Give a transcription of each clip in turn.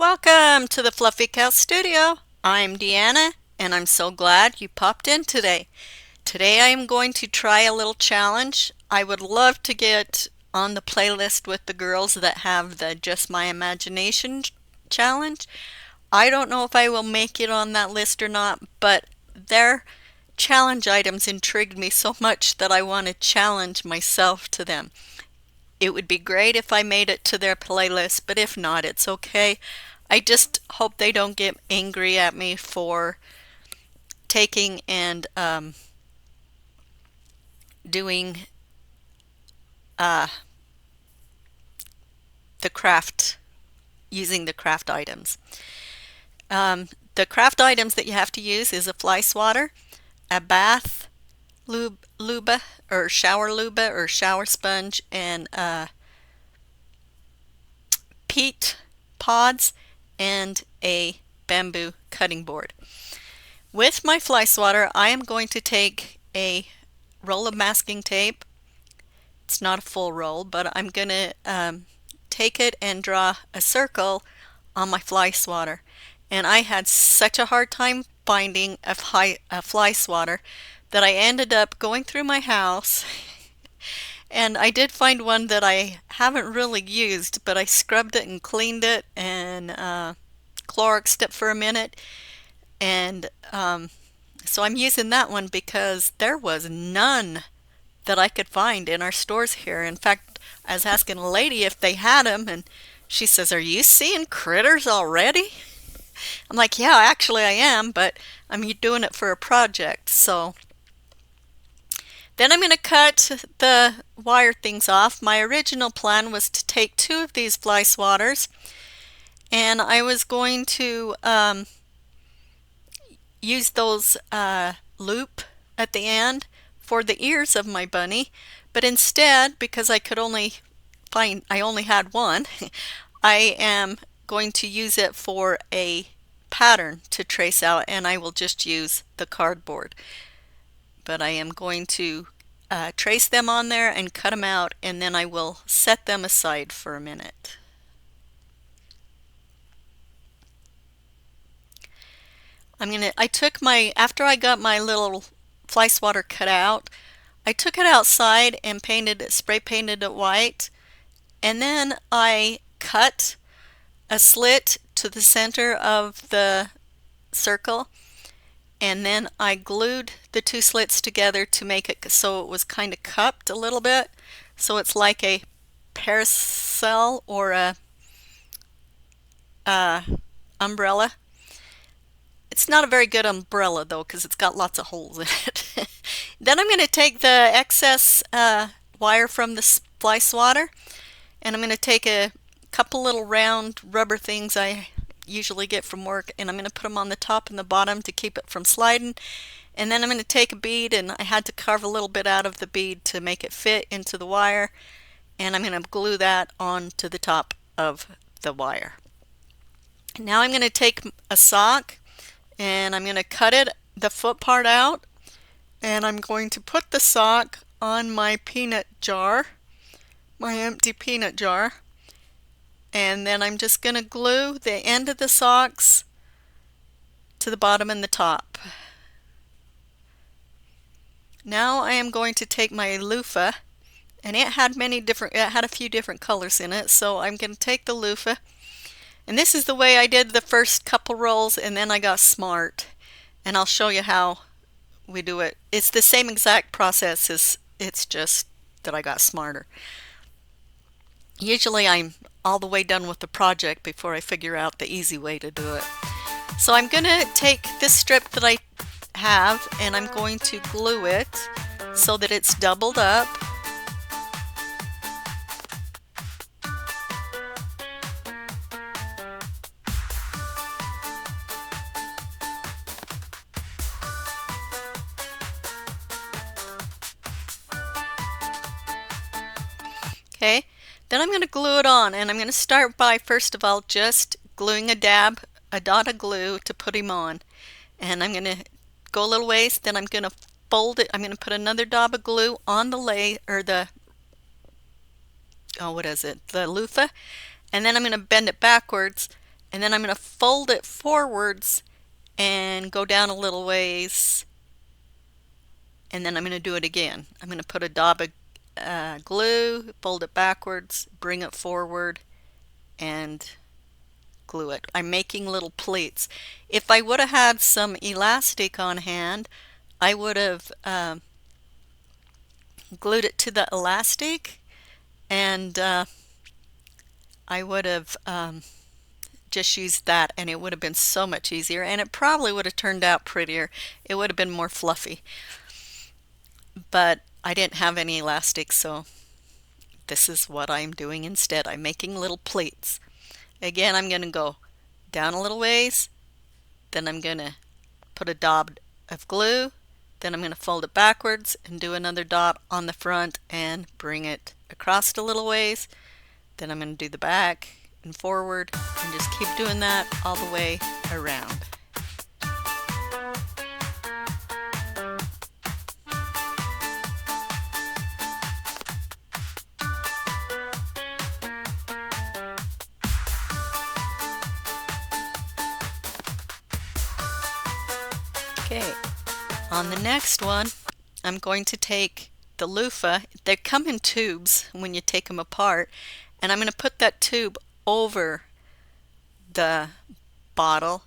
Welcome to the Fluffy Cow Studio. I'm Deanna, and I'm so glad you popped in today. Today I am going to try a little challenge. I would love to get on the playlist with the girls that have the Just My Imagination challenge. I don't know if I will make it on that list or not, but their challenge items intrigued me so much that I want to challenge myself to them. It would be great if I made it to their playlist, but if not, it's okay. I just hope they don't get angry at me for taking and doing uh, the craft, using the craft items. The craft items that you have to use is a fly swatter, a bath luba or shower sponge, and peat pods, and a bamboo cutting board. With my fly swatter, I am going to take a roll of masking tape. It's not a full roll, but I'm going to take it and draw a circle on my fly swatter. And I had such a hard time finding a fly swatter that I ended up going through my house and I did find one that I haven't really used, but I scrubbed it and cleaned it and Cloroxed it for a minute. And so I'm using that one because there was none that I could find in our stores here. In fact, I was asking a lady if they had them, and she says, "Are you seeing critters already?" I'm like, "Yeah, actually I am, but I'm doing it for a project." So then I'm going to cut the wire things off. My original plan was to take two of these fly swatters, and I was going to use those loop at the end for the ears of my bunny, but instead, because I only had one, I am going to use it for a pattern to trace out, and I will just use the cardboard. But I am going to trace them on there and cut them out, and then I will set them aside for a minute. After I got my little fly swatter cut out, I took it outside and spray painted it white, and then I cut a slit to the center of the circle, and then I glued the two slits together to make it so it was kind of cupped a little bit, so it's like a parasol or a umbrella. It's not a very good umbrella though, because it's got lots of holes in it. Then I'm going to take the excess wire from the fly swatter, and I'm going to take a couple little round rubber things I usually get from work, and I'm going to put them on the top and the bottom to keep it from sliding. And then I'm going to take a bead, and I had to carve a little bit out of the bead to make it fit into the wire, and I'm going to glue that onto the top of the wire. Now I'm going to take a sock, and I'm going to cut the foot part out, and I'm going to put the sock on my peanut jar, my empty peanut jar, and then I'm just going to glue the end of the socks to the bottom and the top. Now I am going to take my loofah, and it had a few different colors in it, so I'm going to take the loofah, and this is the way I did the first couple rolls, and then I got smart, and I'll show you how we do it. It's the same exact process, it's just that I got smarter. Usually I'm all the way done with the project before I figure out the easy way to do it. So I'm going to take this strip that I have, and I'm going to glue it so that it's doubled up. Okay, then I'm going to glue it on, and I'm going to start by first of all just gluing a dot of glue to put him on. And I'm going to go a little ways, then I'm going to fold it. I'm going to put another dab of glue on the the loofah, and then I'm going to bend it backwards And then I'm going to fold it forwards and go down a little ways, and then I'm going to do it again. I'm going to put a dab of glue, fold it backwards, bring it forward, and glue it. I'm making little pleats. If I would have had some elastic on hand, I would have glued it to the elastic, and I would have just used that, and it would have been so much easier, and it probably would have turned out prettier. It would have been more fluffy. But I didn't have any elastic, so this is what I'm doing instead. I'm making little pleats. Again, I'm going to go down a little ways, then I'm going to put a dab of glue, then I'm going to fold it backwards and do another dot on the front and bring it across a little ways. Then I'm going to do the back and forward and just keep doing that all the way around. Okay, on the next one, I'm going to take the loofah. They come in tubes when you take them apart, and I'm going to put that tube over the bottle,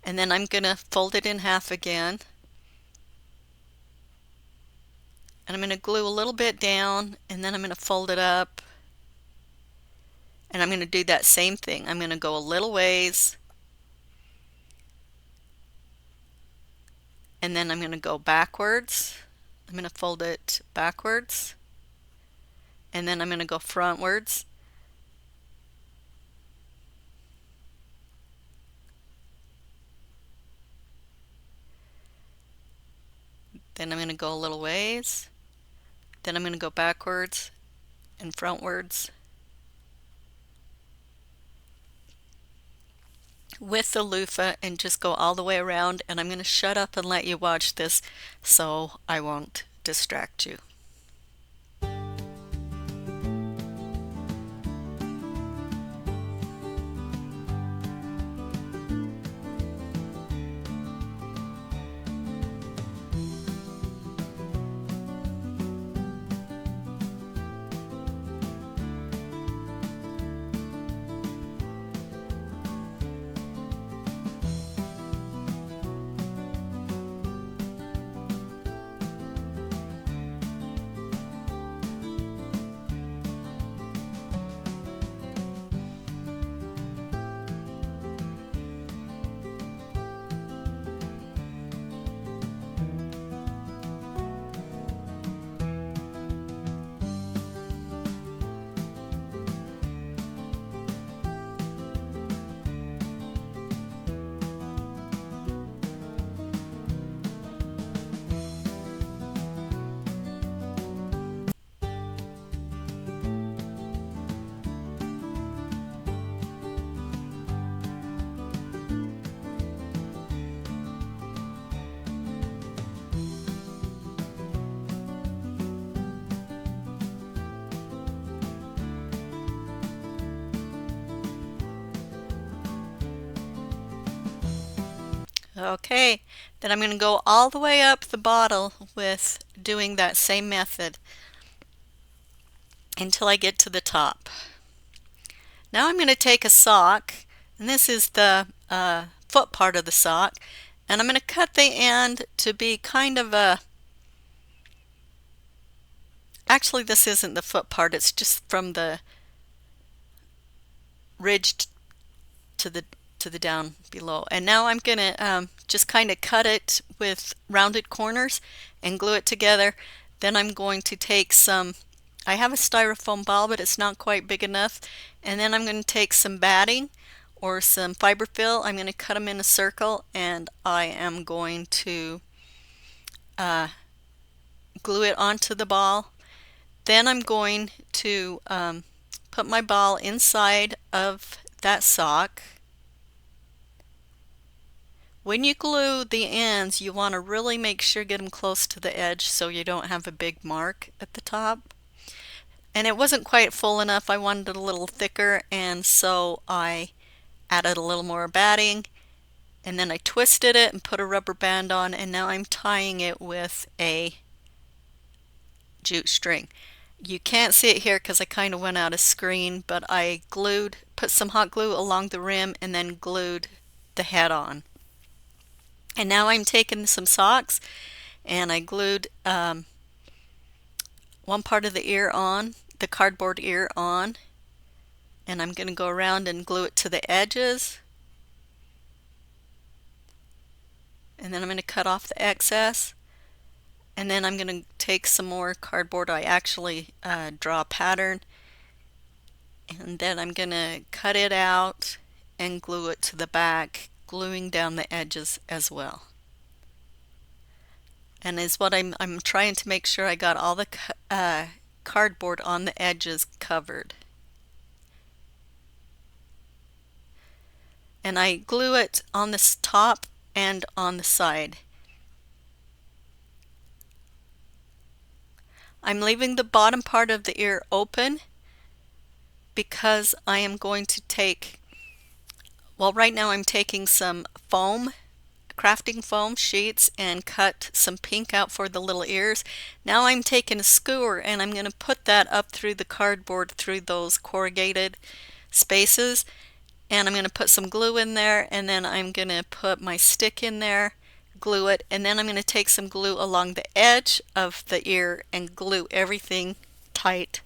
and then I'm going to fold it in half again, and I'm going to glue a little bit down, and then I'm going to fold it up, and I'm going to do that same thing. I'm going to go a little ways, and then I'm going to go backwards. I'm going to fold it backwards, and then I'm going to go frontwards. Then I'm going to go a little ways, then I'm going to go backwards and frontwards with the loofah and just go all the way around, and I'm going to shut up and let you watch this so I won't distract you. Okay, then I'm going to go all the way up the bottle with doing that same method until I get to the top. Now I'm going to take a sock, and this is the foot part of the sock, and I'm going to cut the end to be kind of a, actually this isn't the foot part, it's just from the ridge to the down below. And now I'm going to just kind of cut it with rounded corners and glue it together. Then I'm going to take some, I have a styrofoam ball, but it's not quite big enough, and then I'm going to take some batting or some fiberfill. I'm going to cut them in a circle, and I am going to glue it onto the ball. Then I'm going to put my ball inside of that sock. When you glue the ends, you want to really make sure get them close to the edge so you don't have a big mark at the top. And it wasn't quite full enough. I wanted it a little thicker, and so I added a little more batting, and then I twisted it and put a rubber band on, and now I'm tying it with a jute string. You can't see it here because I kind of went out of screen, but I put some hot glue along the rim and then glued the head on. And now I'm taking some socks and I glued one part of the ear on, the cardboard ear on, and I'm going to go around and glue it to the edges. And then I'm going to cut off the excess. And then I'm going to take some more cardboard. I actually draw a pattern. And then I'm going to cut it out and glue it to the back, gluing down the edges as well. And is what I'm trying to make sure I got all the cardboard on the edges covered. And I glue it on the top and on the side. I'm leaving the bottom part of the ear open because I am going to take, well, right now I'm taking some foam, crafting foam sheets, and cut some pink out for the little ears. Now I'm taking a skewer and I'm going to put that up through the cardboard through those corrugated spaces, and I'm going to put some glue in there, and then I'm going to put my stick in there, glue it, and then I'm going to take some glue along the edge of the ear and glue everything tight.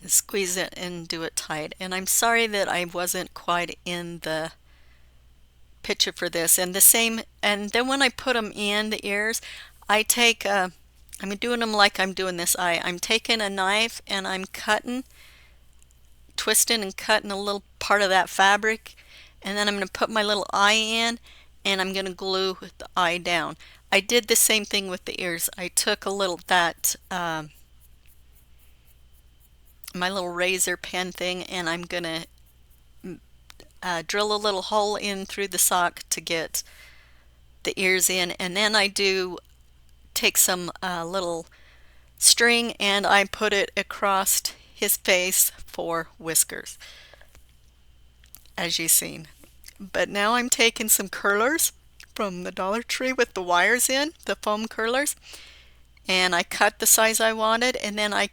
Squeeze it and do it tight. And I'm sorry that I wasn't quite in the picture for this. And the same, and then when I put them in the ears, I take I'm doing them like I'm doing this eye. I'm taking a knife and I'm cutting, twisting and cutting a little part of that fabric, and then I'm going to put my little eye in and I'm going to glue the eye down. I did the same thing with the ears. I took a little my little razor pen thing, and I'm going to drill a little hole in through the sock to get the ears in, and then I take some little string and I put it across his face for whiskers, as you've seen. But now I'm taking some curlers from the Dollar Tree with the wires in, the foam curlers, and I cut the size I wanted, and then I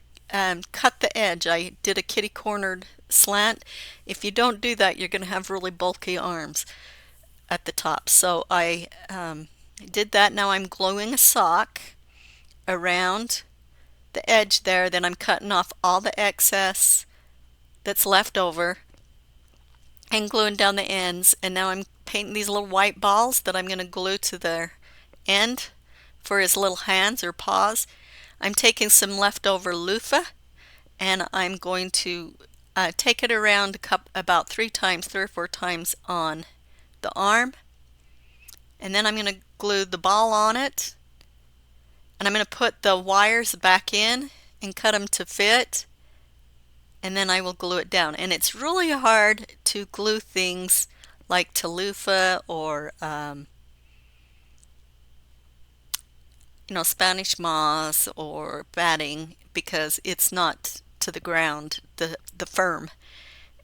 cut the edge. I did a kitty cornered slant. If you don't do that, you're going to have really bulky arms at the top. So I did that. Now I'm gluing a sock around the edge there. Then I'm cutting off all the excess that's left over and gluing down the ends. And now I'm painting these little white balls that I'm going to glue to their end for his little hands or paws. I'm taking some leftover loofah and I'm going to take it around about 3 or 4 times on the arm, and then I'm going to glue the ball on it, and I'm going to put the wires back in and cut them to fit, and then I will glue it down. And it's really hard to glue things like to loofah or Spanish moss or batting, because it's not to the ground, the firm.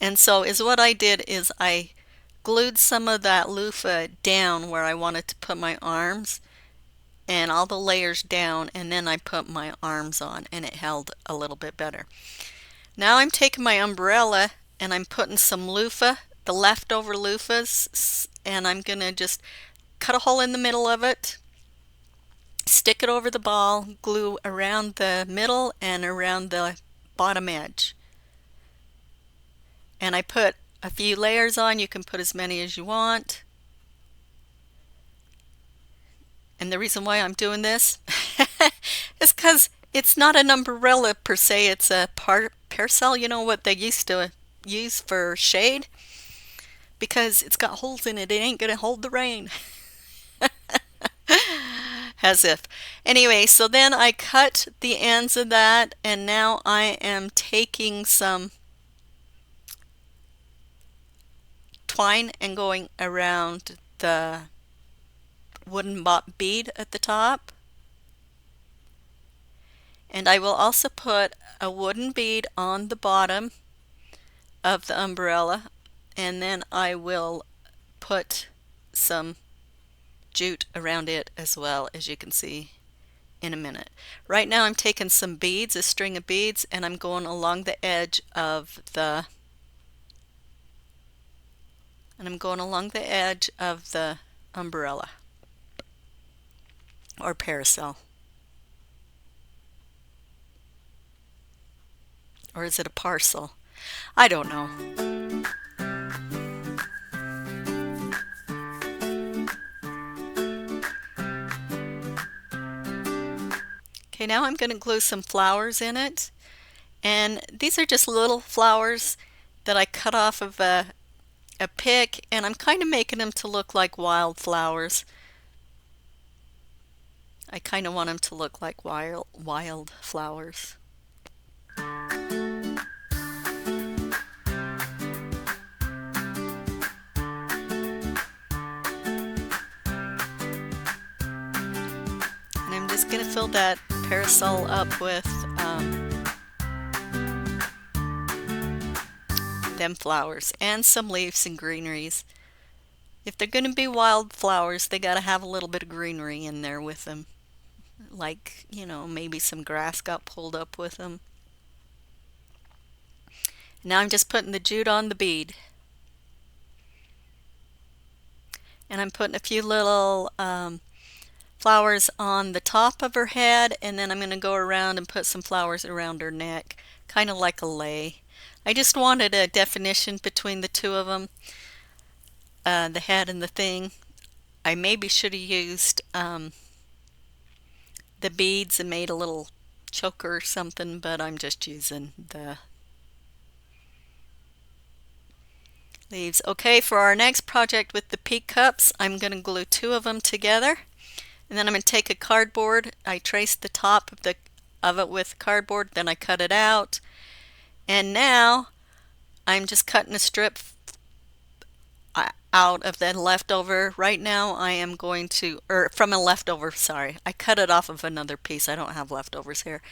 And so what I did is I glued some of that loofah down where I wanted to put my arms, and all the layers down, and then I put my arms on, and it held a little bit better. Now I'm taking my umbrella and I'm putting some loofah, the leftover loofahs, and I'm gonna just cut a hole in the middle of it, stick it over the ball, glue around the middle and around the bottom edge. And I put a few layers on. You can put as many as you want. And the reason why I'm doing this is because it's not an umbrella per se, it's a parasol, you know what they used to use for shade? Because it's got holes in it, it ain't gonna hold the rain. As if. Anyway, so then I cut the ends of that, and now I am taking some twine and going around the wooden bead at the top. And I will also put a wooden bead on the bottom of the umbrella, and then I will put some jute around it as well, as you can see in a minute. Right now I'm taking some beads, a string of beads, and I'm going along the edge of the umbrella or parasol. Or is it a parcel? I don't know. Okay, now I'm going to glue some flowers in it. And these are just little flowers that I cut off of a pick, and I'm kind of making them to look like wildflowers. I kind of want them to look like wild flowers. And I'm just going to fill that parasol up with them flowers and some leaves and greeneries. If they're going to be wildflowers, they got to have a little bit of greenery in there with them. Like, you know, maybe some grass got pulled up with them. Now I'm just putting the jute on the bead. And I'm putting a few little flowers on the top of her head, and then I'm going to go around and put some flowers around her neck, kind of like a lei. I just wanted a definition between the two of them, the head and the thing. I maybe should have used the beads and made a little choker or something, but I'm just using the leaves. Okay, for our next project with the pea cups, I'm going to glue two of them together, and then I'm going to take a cardboard. I traced the top of it with cardboard, then I cut it out, and now I'm just cutting a strip out of the leftover. Right now I am going to, or from a leftover, sorry, I cut it off of another piece. I don't have leftovers here.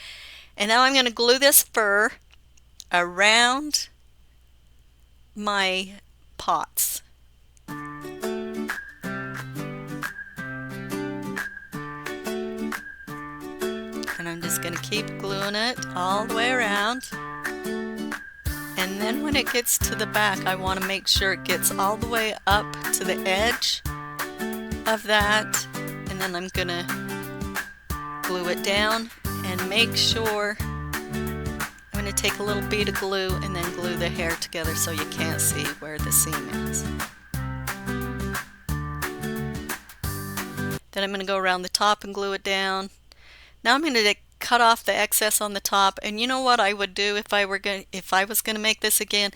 And now I'm going to glue this fur around my pots. And I'm just going to keep gluing it all the way around. And then when it gets to the back, I want to make sure it gets all the way up to the edge of that. And then I'm going to glue it down and make sure. I'm going to take a little bead of glue and then glue the hair together so you can't see where the seam is. Then I'm going to go around the top and glue it down. Now I'm going to cut off the excess on the top, and you know what I would do if I was going to make this again?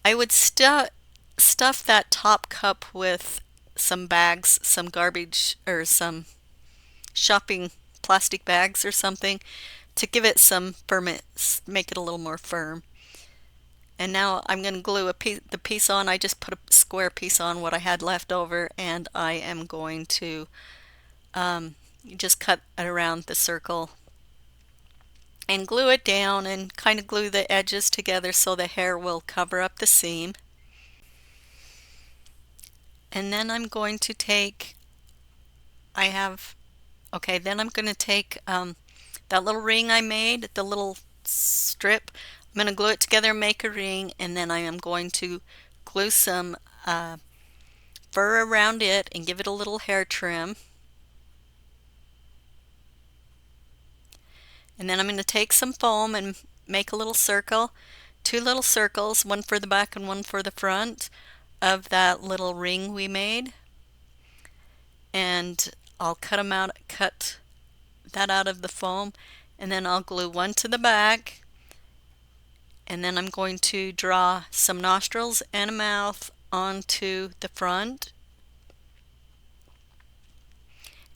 I would stuff that top cup with some bags, some garbage or some shopping plastic bags or something to give it some firmness, make it a little more firm. And now I'm going to glue the piece on. I just put a square piece on what I had left over, and I am going to just cut it around the circle and glue it down and kind of glue the edges together so the hair will cover up the seam. And then I'm going to take, then I'm going to take that little ring I made, the little strip. I'm going to glue it together and make a ring, and then I am going to glue some fur around it and give it a little hair trim. And then I'm going to take some foam and make a little circle, two little circles, one for the back and one for the front of that little ring we made. And I'll cut that out of the foam, and then I'll glue one to the back. And then I'm going to draw some nostrils and a mouth onto the front.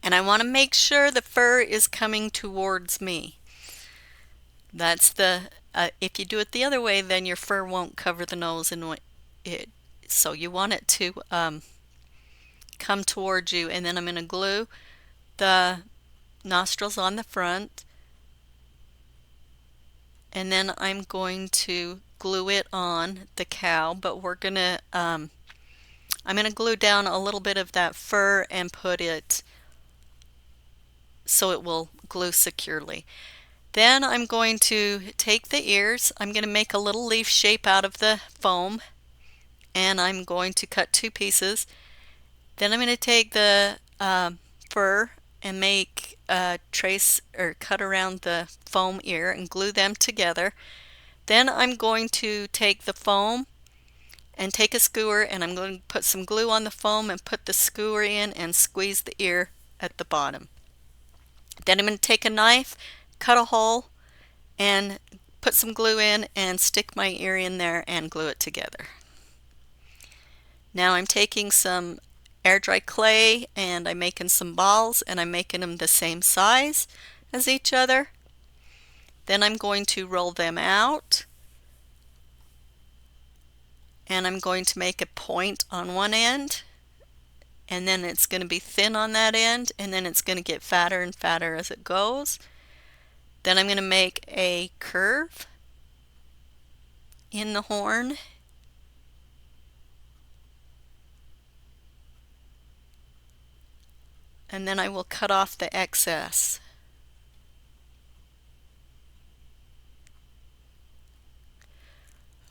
And I want to make sure the fur is coming towards me. That's if you do it the other way, then your fur won't cover the nose, and so you want it to come towards you. And then I'm going to glue the nostrils on the front, and then I'm going to glue it on the cow, but I'm gonna glue down a little bit of that fur and put it so it will glue securely. Then I'm going to take the ears, I'm going to make a little leaf shape out of the foam, and I'm going to cut two pieces. Then I'm going to take the fur and make a trace or cut around the foam ear and glue them together. Then I'm going to take the foam and take a skewer, and I'm going to put some glue on the foam and put the skewer in and squeeze the ear at the bottom. Then I'm going to take a knife, cut a hole, and put some glue in and stick my ear in there and glue it together. Now I'm taking some air dry clay and I'm making some balls, and I'm making them the same size as each other. Then I'm going to roll them out, and I'm going to make a point on one end, and then it's going to be thin on that end, and then it's going to get fatter and fatter as it goes. Then I'm going to make a curve in the horn, and then I will cut off the excess.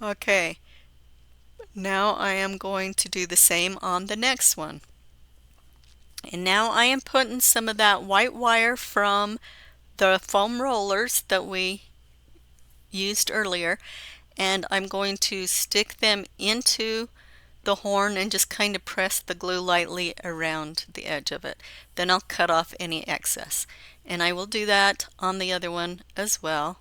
Okay, now I am going to do the same on the next one. And now I am putting some of that white wire from the foam rollers that we used earlier, and I'm going to stick them into the horn and just kind of press the glue lightly around the edge of it. Then I'll cut off any excess, and I will do that on the other one as well.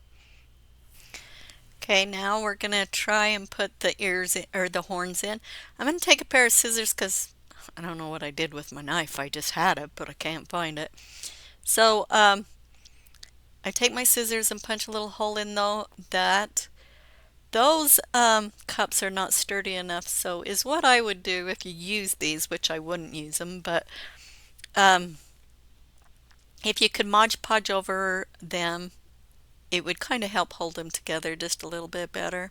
Okay, now we're gonna try and put the ears in, or the horns in. I'm gonna take a pair of scissors because I don't know what I did with my knife. I just had it, but I can't find it. So I take my scissors and punch a little hole in that. Those cups are not sturdy enough, so is what I would do if you use these, which I wouldn't use them, but if you could Mod Podge over them, it would kind of help hold them together just a little bit better.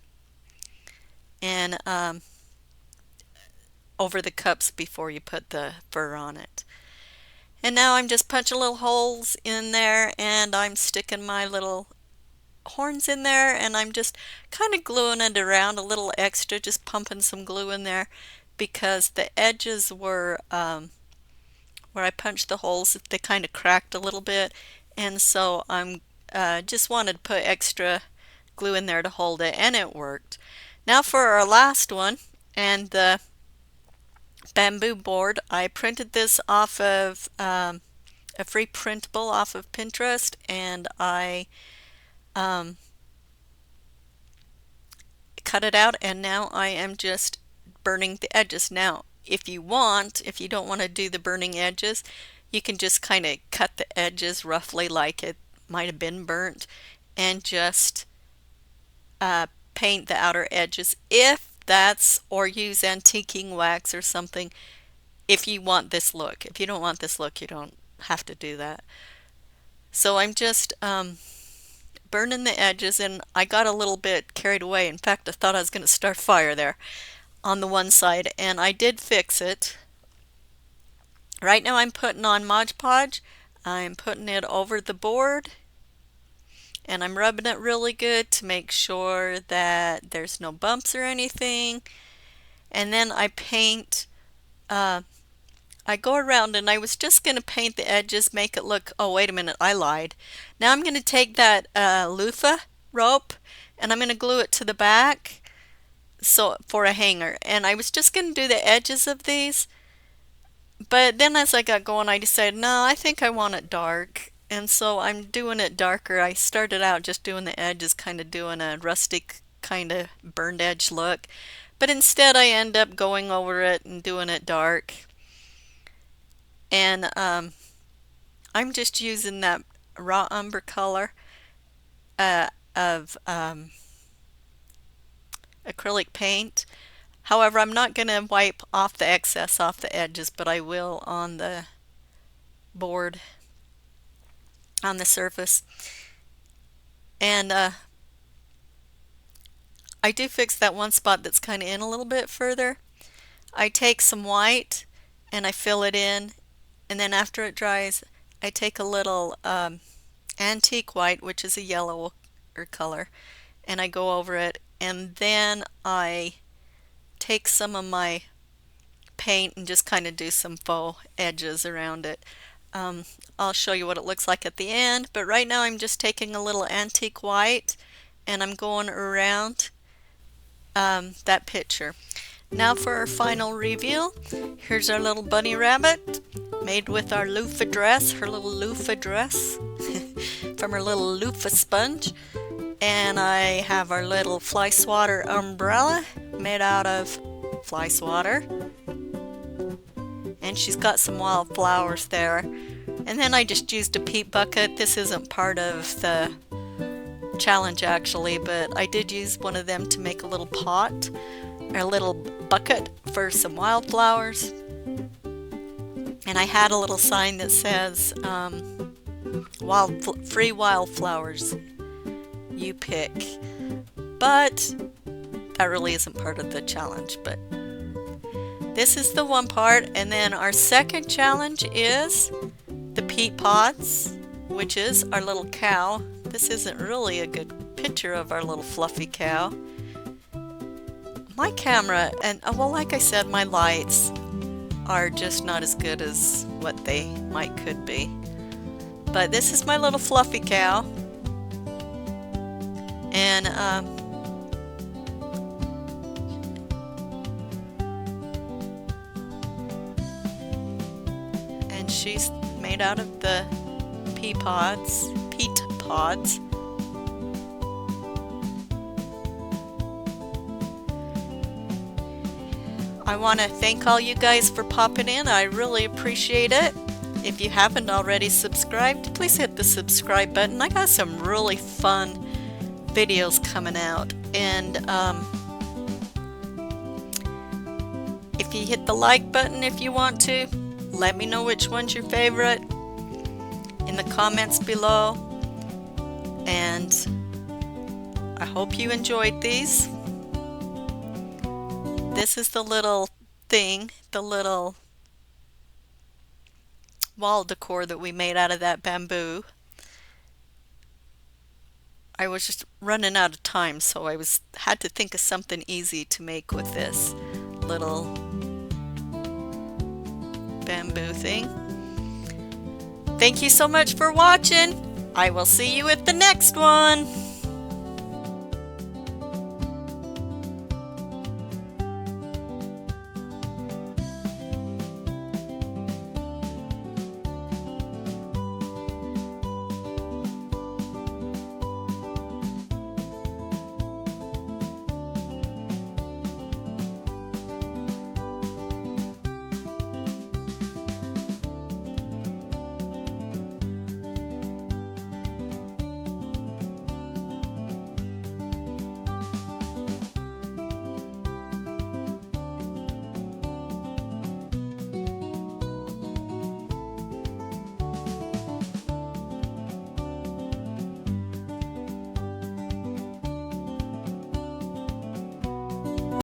And over the cups before you put the fur on it. And now I'm just punching little holes in there, and I'm sticking my little horns in there, and I'm just kind of gluing it around a little extra, just pumping some glue in there because the edges were where I punched the holes, they kind of cracked a little bit, and so I'm just wanted to put extra glue in there to hold it, and it worked. Now for our last one, and the bamboo board, I printed this off of a free printable off of Pinterest, and I cut it out, and now I am just burning the edges. Now if you don't want to do the burning edges, you can just kind of cut the edges roughly like it might have been burnt, and just paint the outer edges or use antiquing wax or something if you want this look. If you don't want this look, you don't have to do that. So I'm just burning the edges, and I got a little bit carried away. In fact, I thought I was going to start fire there on the one side, and I did fix it. Right now I'm putting on Mod Podge. I'm putting it over the board, and I'm rubbing it really good to make sure that there's no bumps or anything. And then I paint, I go around, and I was just going to paint the edges, make it look, oh wait a minute, I lied. Now I'm going to take that loofah rope, and I'm going to glue it to the back for a hanger. And I was just going to do the edges of these, but then as I got going, I decided, no, I think I want it dark. And so I'm doing it darker. I started out just doing the edges, kind of doing a rustic kind of burned edge look. But instead I end up going over it and doing it dark. And I'm just using that raw umber color of acrylic paint. However, I'm not going to wipe off the excess off the edges, but I will on the board, on the surface. And I do fix that one spot that's kind of in a little bit further. I take some white and I fill it in, and then after it dries, I take a little antique white, which is a yellow or color, and I go over it, and then I take some of my paint and just kind of do some faux edges around it. I'll show you what it looks like at the end, but right now I'm just taking a little antique white and I'm going around that picture. Now for our final reveal. Here's our little bunny rabbit made with our loofah dress, her little loofah dress from her little loofah sponge. And I have our little fly swatter umbrella made out of fly swatter. And she's got some wild flowers there. And then I just used a peat bucket. This isn't part of the challenge actually, but I did use one of them to make a little pot, or a little bucket for some wildflowers. And I had a little sign that says, free wildflowers, you pick. But that really isn't part of the challenge, but this is the one part. And then our second challenge is the peat pods, which is our little cow. This isn't really a good picture of our little fluffy cow. My camera, and well, like I said, my lights are just not as good as what they might could be. But this is my little fluffy cow. And she's made out of the peat pods. I want to thank all you guys for popping in. I really appreciate it. If you haven't already subscribed, please hit the subscribe button. I got some really fun videos coming out. And if you hit the like button if you want to, let me know which one's your favorite in the comments below. And I hope you enjoyed these. This is the little thing, the little wall decor that we made out of that bamboo. I was just running out of time, so I had to think of something easy to make with this little bamboo thing. Thank you so much for watching. I will see you at the next one.